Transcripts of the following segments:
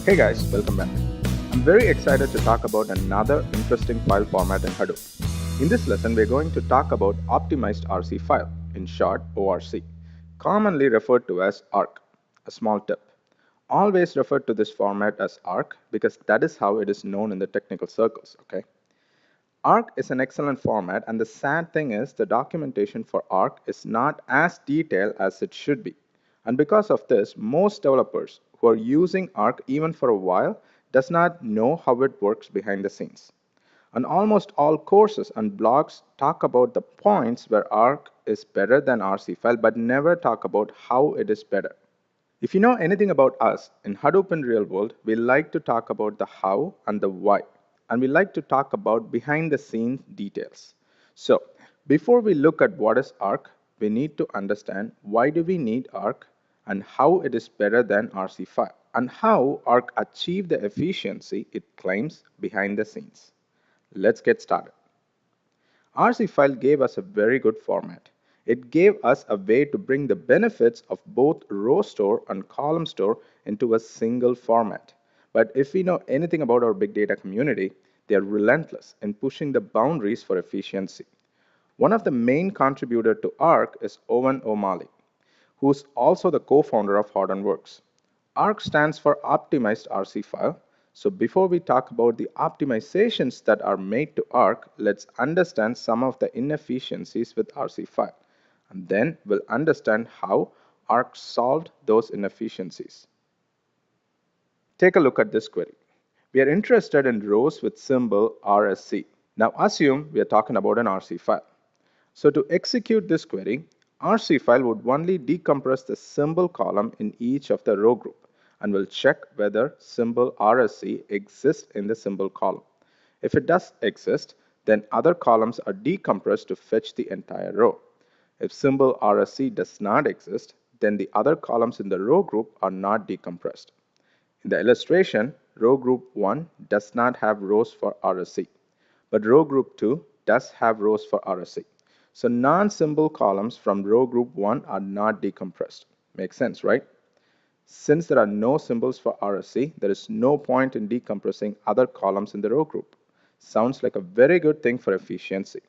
Hey guys, welcome back. I'm very excited to talk about another interesting file format in Hadoop. In this lesson, we're going to talk about optimized RC file, in short ORC, commonly referred to as ARC. A small tip. Always refer to this format as ARC because that is how it is known in the technical circles, okay? ARC is an excellent format, and the sad thing is the documentation for ARC is not as detailed as it should be. And because of this, most developers who are using ARC even for a while does not know how it works behind the scenes. And almost all courses and blogs talk about the points where ARC is better than RC file, but never talk about how it is better. If you know anything about us in Hadoop in real world, we like to talk about the how and the why. And we like to talk about behind the scenes details. So before we look at what is ARC, we need to understand why do we need ARC and how it is better than RC file and how ARC achieve the efficiency it claims behind the scenes. Let's get started. RC file gave us a very good format. It gave us a way to bring the benefits of both row store and column store into a single format. But if we know anything about our big data community, they are relentless in pushing the boundaries for efficiency. One of the main contributors to ARC is Owen O'Malley, who's also the co-founder of Hortonworks. ARC stands for Optimized RC File. So before we talk about the optimizations that are made to ARC, let's understand some of the inefficiencies with RC file. And then we'll understand how ARC solved those inefficiencies. Take a look at this query. We are interested in rows with symbol RSC. Now assume we are talking about an RC file. So to execute this query, RC file would only decompress the symbol column in each of the row group and will check whether symbol RSC exists in the symbol column. If it does exist, then other columns are decompressed to fetch the entire row. If symbol RSC does not exist, then the other columns in the row group are not decompressed. In the illustration, row group 1 does not have rows for RSC, but row group 2 does have rows for RSC. So non-symbol columns from row group 1 are not decompressed. Makes sense, right? Since there are no symbols for RSC, there is no point in decompressing other columns in the row group. Sounds like a very good thing for efficiency.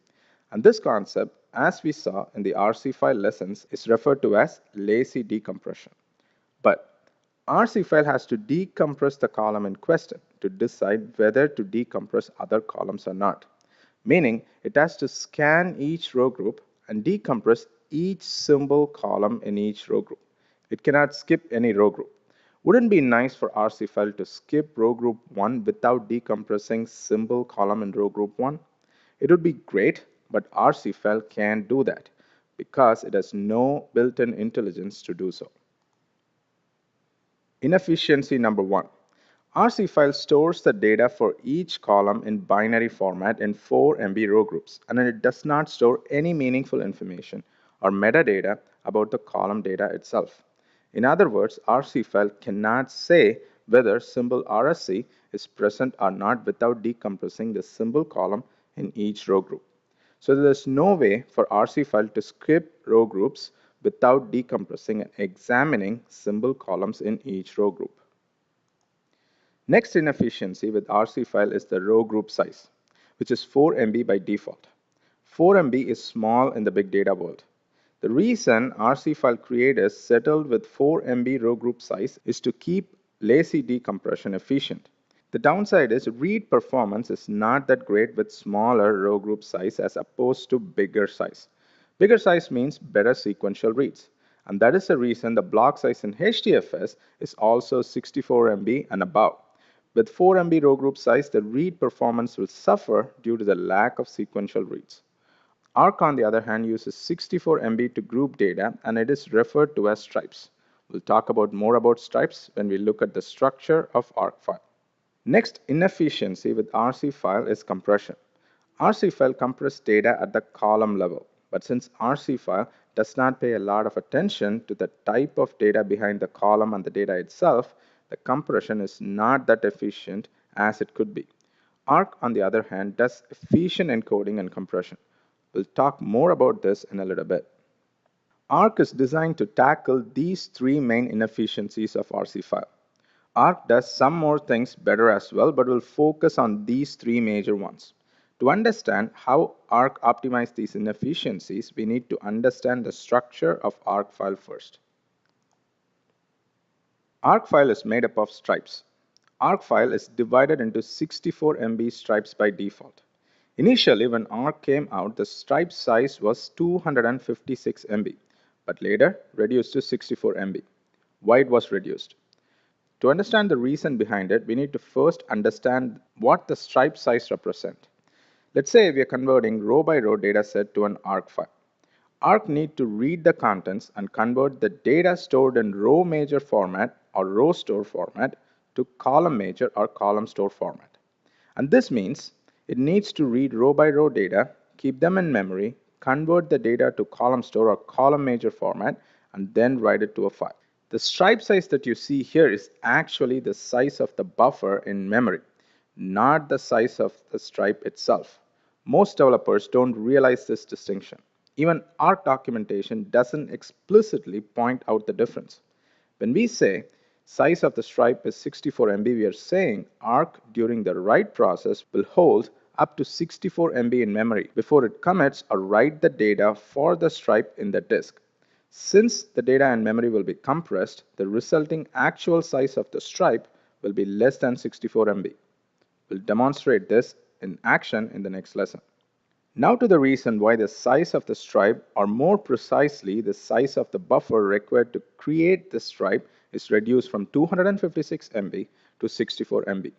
And this concept, as we saw in the RC file lessons, is referred to as lazy decompression. But RC file has to decompress the column in question to decide whether to decompress other columns or not. Meaning, it has to scan each row group and decompress each symbol column in each row group. It cannot skip any row group. Wouldn't it be nice for RC file to skip row group 1 without decompressing symbol column in row group 1? It would be great, but RC file can't do that because it has no built-in intelligence to do so. Inefficiency number 1. RC file stores the data for each column in binary format in 4 MB row groups, and it does not store any meaningful information or metadata about the column data itself. In other words, RC file cannot say whether symbol RSC is present or not without decompressing the symbol column in each row group. So there is no way for RC file to skip row groups without decompressing and examining symbol columns in each row group. Next inefficiency with RC file is the row group size, which is 4 MB by default. 4 MB is small in the big data world. The reason RC file creators settled with 4 MB row group size is to keep lazy decompression efficient. The downside is read performance is not that great with smaller row group size as opposed to bigger size. Bigger size means better sequential reads. And that is the reason the block size in HDFS is also 64 MB and above. With 4 MB row group size, the read performance will suffer due to the lack of sequential reads. ARC, on the other hand, uses 64 MB to group data, and it is referred to as stripes. We'll talk more about stripes when we look at the structure of ARC file. Next inefficiency with RC file is compression. RC file compresses data at the column level, but since RC file does not pay a lot of attention to the type of data behind the column and the data itself, the compression is not that efficient as it could be. ARC, on the other hand, does efficient encoding and compression. We'll talk more about this in a little bit. ARC is designed to tackle these 3 main inefficiencies of RC file. Arc does some more things better as well, but we'll focus on these three major ones. To understand how Arc optimizes these inefficiencies, we need to understand the structure of Arc file first. Arc file is made up of stripes. Arc file is divided into 64 MB stripes by default. Initially, when Arc came out, the stripe size was 256 MB, but later reduced to 64 MB. Why it was reduced? To understand the reason behind it, we need to first understand what the stripe size represent. Let's say we are converting row by row data set to an ARC file. ARC need to read the contents and convert the data stored in row major format or row store format to column major or column store format. And this means it needs to read row by row data, keep them in memory, convert the data to column store or column major format, and then write it to a file. The stripe size that you see here is actually the size of the buffer in memory, not the size of the stripe itself. Most developers don't realize this distinction. Even ARC documentation doesn't explicitly point out the difference. When we say size of the stripe is 64 MB, we are saying ARC during the write process will hold up to 64 MB in memory before it commits or write the data for the stripe in the disk. Since the data and memory will be compressed, the resulting actual size of the stripe will be less than 64 MB. We'll demonstrate this in action in the next lesson. Now to the reason why the size of the stripe, or more precisely the size of the buffer required to create the stripe, is reduced from 256 MB to 64 MB.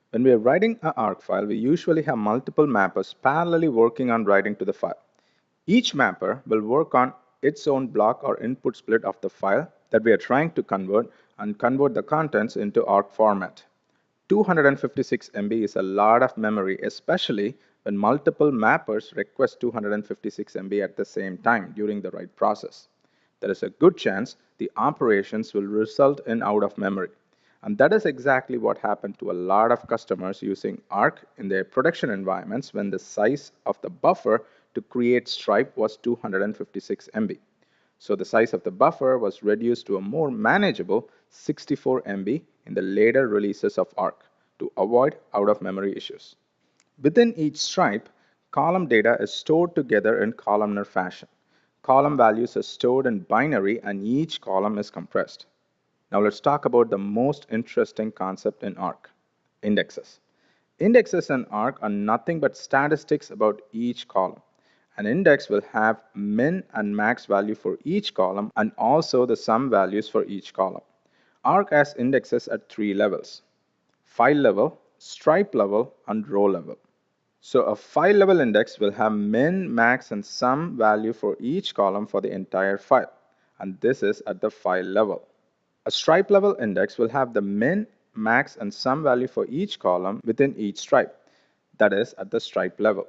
When we are writing an ARC file, we usually have multiple mappers parallelly working on writing to the file. Each mapper will work on its own block or input split of the file that we are trying to convert and convert the contents into ARC format. 256 MB is a lot of memory, especially when multiple mappers request 256 MB at the same time during the write process. There is a good chance the operations will result in out of memory. And that is exactly what happened to a lot of customers using ARC in their production environments when the size of the buffer to create stripe was 256 MB. So the size of the buffer was reduced to a more manageable 64 MB in the later releases of ARC to avoid out-of-memory issues. Within each stripe, column data is stored together in columnar fashion. Column values are stored in binary and each column is compressed. Now let's talk about the most interesting concept in ARC, indexes. Indexes in ARC are nothing but statistics about each column. An index will have min and max value for each column and also the sum values for each column. ARC has indexes at three levels: file level, stripe level, and row level. So a file level index will have min, max, and sum value for each column for the entire file, and this is at the file level. A stripe level index will have the min, max, and sum value for each column within each stripe, that is at the stripe level.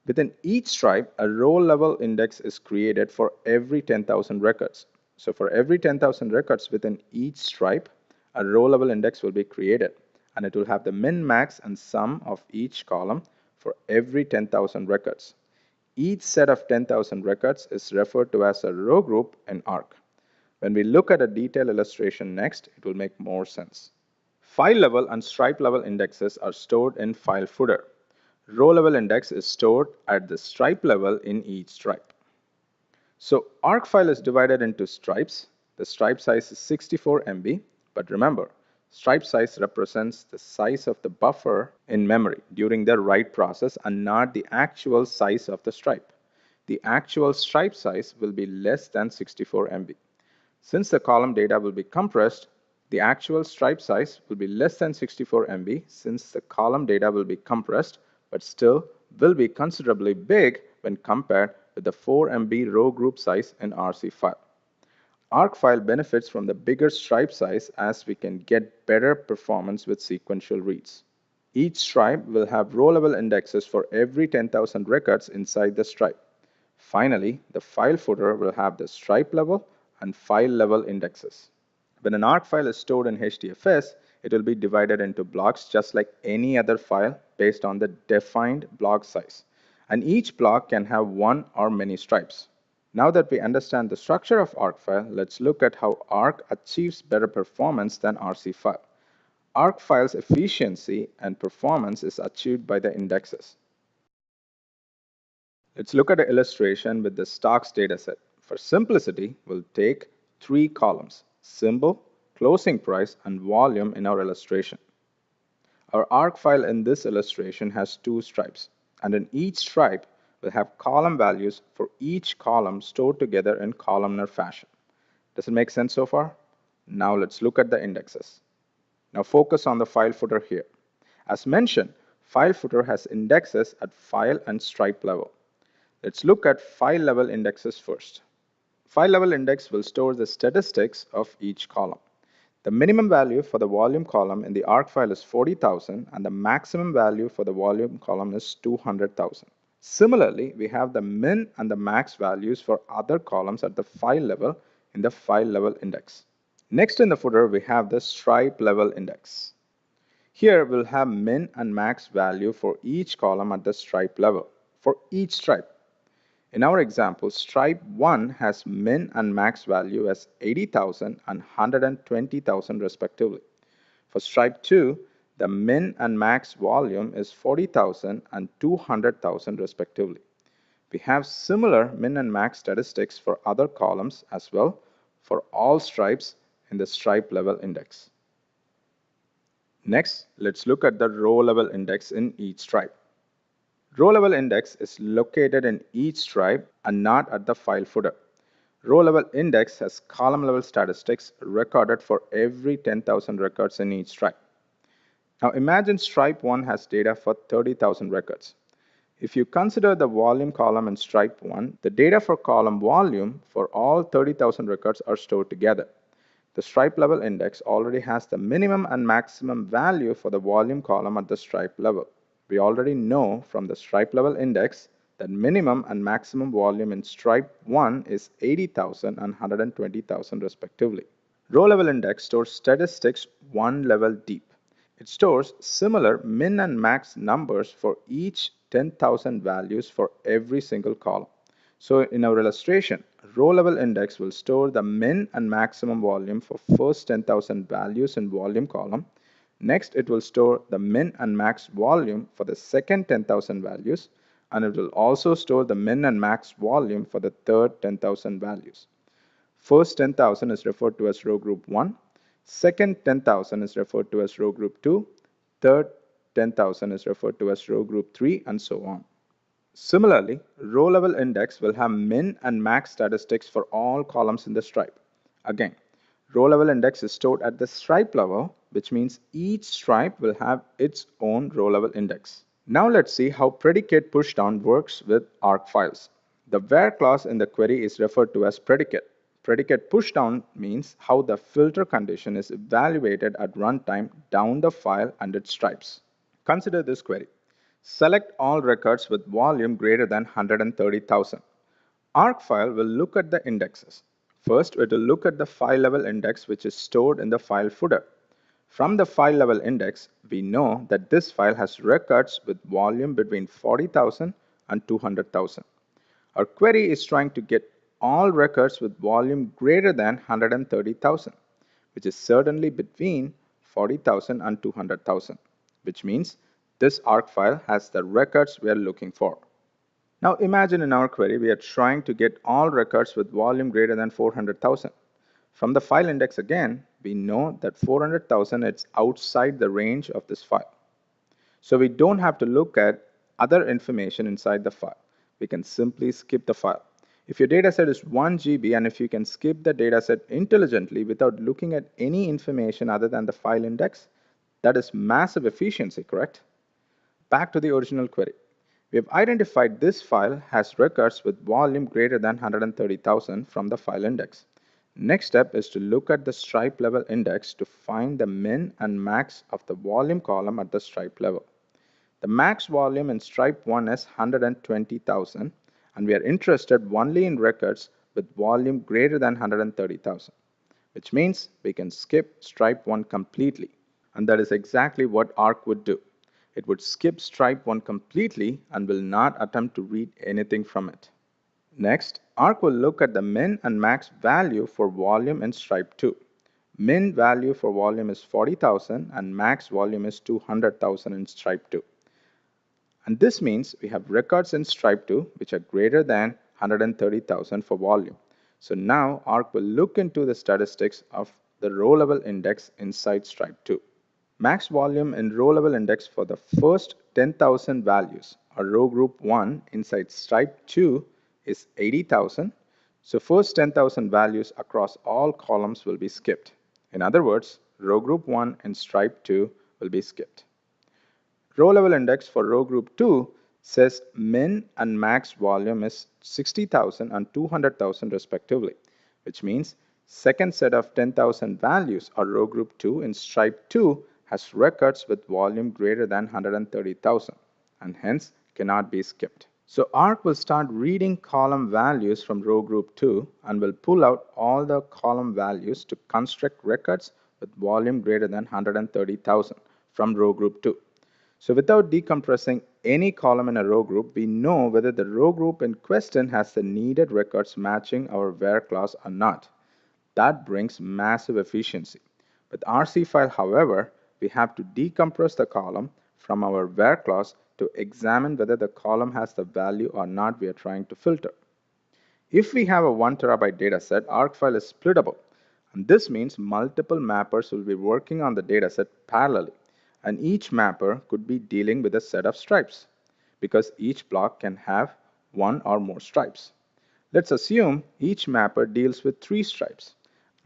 Within each stripe, a row level index is created for every 10,000 records. So for every 10,000 records within each stripe, a row level index will be created, and it will have the min, max, and sum of each column for every 10,000 records. Each set of 10,000 records is referred to as a row group in ARC. When we look at a detailed illustration next, it will make more sense. File level and stripe level indexes are stored in file footer. Row level index is stored at the stripe level in each stripe. So ARC file is divided into stripes. The stripe size is 64 MB, but remember, stripe size represents the size of the buffer in memory during the write process and not the actual size of the stripe. The actual stripe size will be less than 64 MB. Since the column data will be compressed, the actual stripe size will be less than 64 MB since the column data will be compressed, but still will be considerably big when compared with the 4 MB row group size in RC file. ARC file benefits from the bigger stripe size as we can get better performance with sequential reads. Each stripe will have row level indexes for every 10,000 records inside the stripe. Finally, the file footer will have the stripe level and file level indexes. When an ARC file is stored in HDFS, it will be divided into blocks just like any other file based on the defined block size. And each block can have one or many stripes. Now that we understand the structure of ARC file, let's look at how ARC achieves better performance than RC file. ARC file's efficiency and performance is achieved by the indexes. Let's look at an illustration with the stocks dataset. For simplicity, we'll take three columns: symbol, closing price, and volume in our illustration. Our ARC file in this illustration has two stripes, and in each stripe, we'll have column values for each column stored together in columnar fashion. Does it make sense so far? Now let's look at the indexes. Now focus on the file footer here. As mentioned, file footer has indexes at file and stripe level. Let's look at file level indexes first. File level index will store the statistics of each column. The minimum value for the volume column in the ARC file is 40,000 and the maximum value for the volume column is 200,000. Similarly, we have the min and the max values for other columns at the file level in the file level index. Next in the footer, we have the stripe level index. Here we'll have min and max value for each column at the stripe level, for each stripe. In our example, stripe 1 has min and max value as 80,000 and 120,000 respectively. For stripe 2, the min and max volume is 40,000 and 200,000 respectively. We have similar min and max statistics for other columns as well for all stripes in the stripe level index. Next, let's look at the row level index in each stripe. Row level index is located in each stripe and not at the file footer. Row level index has column level statistics recorded for every 10,000 records in each stripe. Now imagine stripe 1 has data for 30,000 records. If you consider the volume column in stripe 1, the data for column volume for all 30,000 records are stored together. The stripe level index already has the minimum and maximum value for the volume column at the stripe level. We already know from the stripe level index that minimum and maximum volume in stripe 1 is 80,000 and 120,000 respectively. Row level index stores statistics one level deep. It stores similar min and max numbers for each 10,000 values for every single column. So in our illustration, row level index will store the min and maximum volume for first 10,000 values in volume column. Next, it will store the min and max volume for the second 10,000 values, and it will also store the min and max volume for the third 10,000 values. First 10,000 is referred to as row group 1, second 10,000 is referred to as row group 2, third 10,000 is referred to as row group 3, and so on. Similarly, row level index will have min and max statistics for all columns in the stripe. Again, row level index is stored at the stripe level, which means each stripe will have its own row level index. Now let's see how predicate pushdown works with ARC files. The where clause in the query is referred to as predicate. Predicate pushdown means how the filter condition is evaluated at runtime down the file and its stripes. Consider this query. Select all records with volume greater than 130,000. ARC file will look at the indexes. First, it will look at the file level index which is stored in the file footer. From the file level index, we know that this file has records with volume between 40,000 and 200,000. Our query is trying to get all records with volume greater than 130,000, which is certainly between 40,000 and 200,000, which means this ARC file has the records we are looking for. Now imagine in our query we are trying to get all records with volume greater than 400,000. From the file index again, we know that 400,000 is outside the range of this file. So we don't have to look at other information inside the file. We can simply skip the file. If your dataset is 1 GB and if you can skip the dataset intelligently without looking at any information other than the file index, that is massive efficiency, correct? Back to the original query. We have identified this file has records with volume greater than 130,000 from the file index. Next step is to look at the stripe level index to find the min and max of the volume column at the stripe level. The max volume in stripe 1 is 120,000 and we are interested only in records with volume greater than 130,000, which means we can skip stripe 1 completely. And that is exactly what ARC would do. It would skip stripe 1 completely and will not attempt to read anything from it. Next, ARC will look at the min and max value for volume in stripe 2. min value for volume is 40,000 and max volume is 200,000 in stripe 2. And this means we have records in stripe 2 which are greater than 130,000 for volume. So now ORC will look into the statistics of the row level index inside stripe 2. Max volume in row level index for the first 10,000 values or row group 1 inside stripe 2 is 80,000. So first 10,000 values across all columns will be skipped. In other words, row group 1 in stripe 2 will be skipped. Row level index for row group 2 says min and max volume is 60,000 and 200,000 respectively, which means second set of 10,000 values or row group 2 in stripe 2 has records with volume greater than 130,000 and hence cannot be skipped. So ORC will start reading column values from row group 2 and will pull out all the column values to construct records with volume greater than 130,000 from row group 2. So without decompressing any column in a row group, we know whether the row group in question has the needed records matching our where clause or not. That brings massive efficiency. With RC file, however, we have to decompress the column from our where clause to examine whether the column has the value or not we are trying to filter. If we have a 1 terabyte dataset, ORC file is splittable. And this means multiple mappers will be working on the dataset parallelly. And each mapper could be dealing with a set of stripes because each block can have one or more stripes. Let's assume each mapper deals with 3 stripes.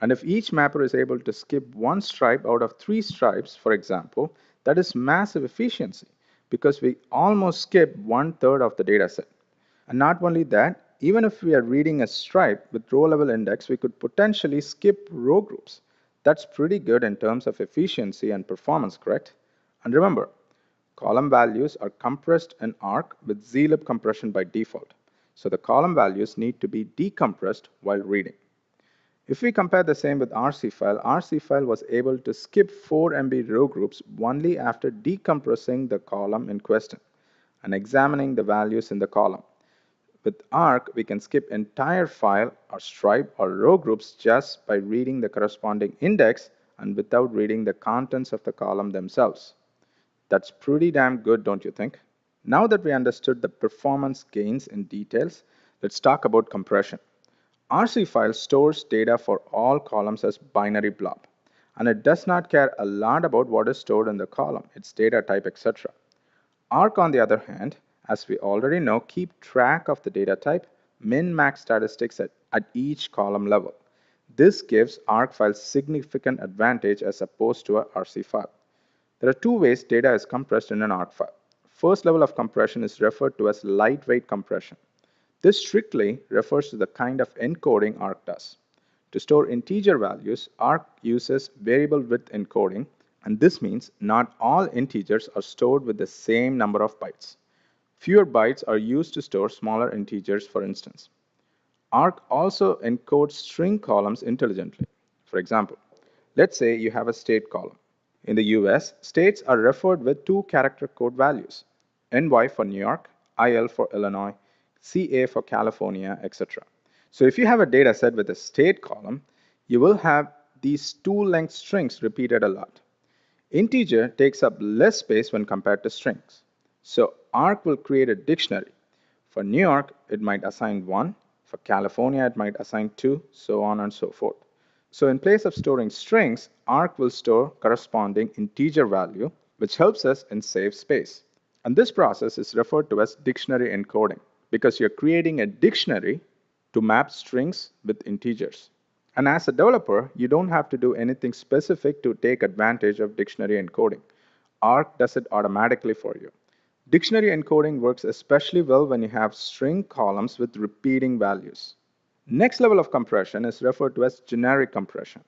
And if each mapper is able to skip 1 stripe out of 3 stripes, for example, that is massive efficiency because we almost skip 1/3 of the dataset. And not only that, even if we are reading a stripe with row level index, we could potentially skip row groups. That's pretty good in terms of efficiency and performance, correct? And remember, column values are compressed in ORC with zlib compression by default. So the column values need to be decompressed while reading. If we compare the same with RC file was able to skip 4 MB row groups only after decompressing the column in question and examining the values in the column. With ORC, we can skip entire file or stripe or row groups just by reading the corresponding index and without reading the contents of the column themselves. That's pretty damn good, don't you think? Now that we understood the performance gains in details, let's talk about compression. RC file stores data for all columns as binary blob, and it does not care a lot about what is stored in the column, its data type, etc. ORC, on the other hand, as we already know, keep track of the data type, min-max statistics at each column level. This gives ORC files significant advantage as opposed to a RC file. There are 2 ways data is compressed in an ORC file. First level of compression is referred to as lightweight compression. This strictly refers to the kind of encoding ORC does. To store integer values, ORC uses variable width encoding, and this means not all integers are stored with the same number of bytes. Fewer bytes are used to store smaller integers, for instance. ORC also encodes string columns intelligently. For example, let's say you have a state column. In the US, states are referred with 2-character code values, NY for New York, IL for Illinois, CA for California, etc. So if you have a data set with a state column, you will have these 2-length strings repeated a lot. Integer takes up less space when compared to strings. So ORC will create a dictionary. For New York, it might assign 1. For California, it might assign 2, so on and so forth. So in place of storing strings, ORC will store corresponding integer value, which helps us in save space. And this process is referred to as dictionary encoding because you're creating a dictionary to map strings with integers. And as a developer, you don't have to do anything specific to take advantage of dictionary encoding. ORC does it automatically for you. Dictionary encoding works especially well when you have string columns with repeating values. Next level of compression is referred to as generic compression.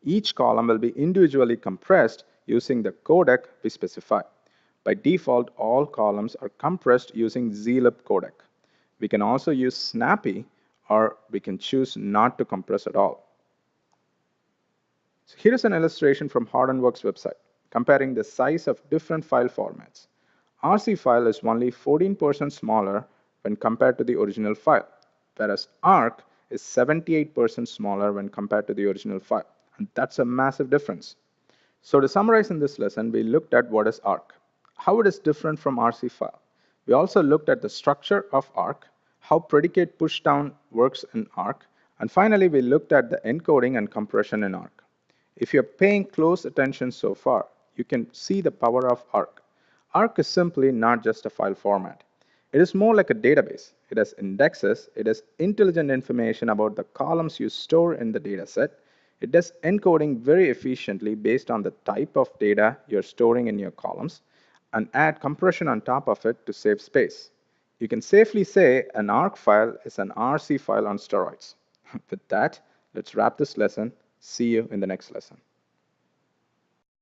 Each column will be individually compressed using the codec we specify. By default, all columns are compressed using zlib codec. We can also use snappy, or we can choose not to compress at all. So here is an illustration from Hortonworks website comparing the size of different file formats. RC file is only 14% smaller when compared to the original file, whereas ORC is 78% smaller when compared to the original file. And that's a massive difference. So to summarize in this lesson, we looked at what is ARC, how it is different from RC file. We also looked at the structure of ARC, how predicate pushdown works in ARC, and finally we looked at the encoding and compression in ARC. If you're paying close attention so far, you can see the power of ARC. ARC is simply not just a file format. It is more like a database. It has indexes, it has intelligent information about the columns you store in the dataset. It does encoding very efficiently based on the type of data you're storing in your columns, and add compression on top of it to save space. You can safely say an ARC file is an RC file on steroids. With that, let's wrap this lesson. See you in the next lesson.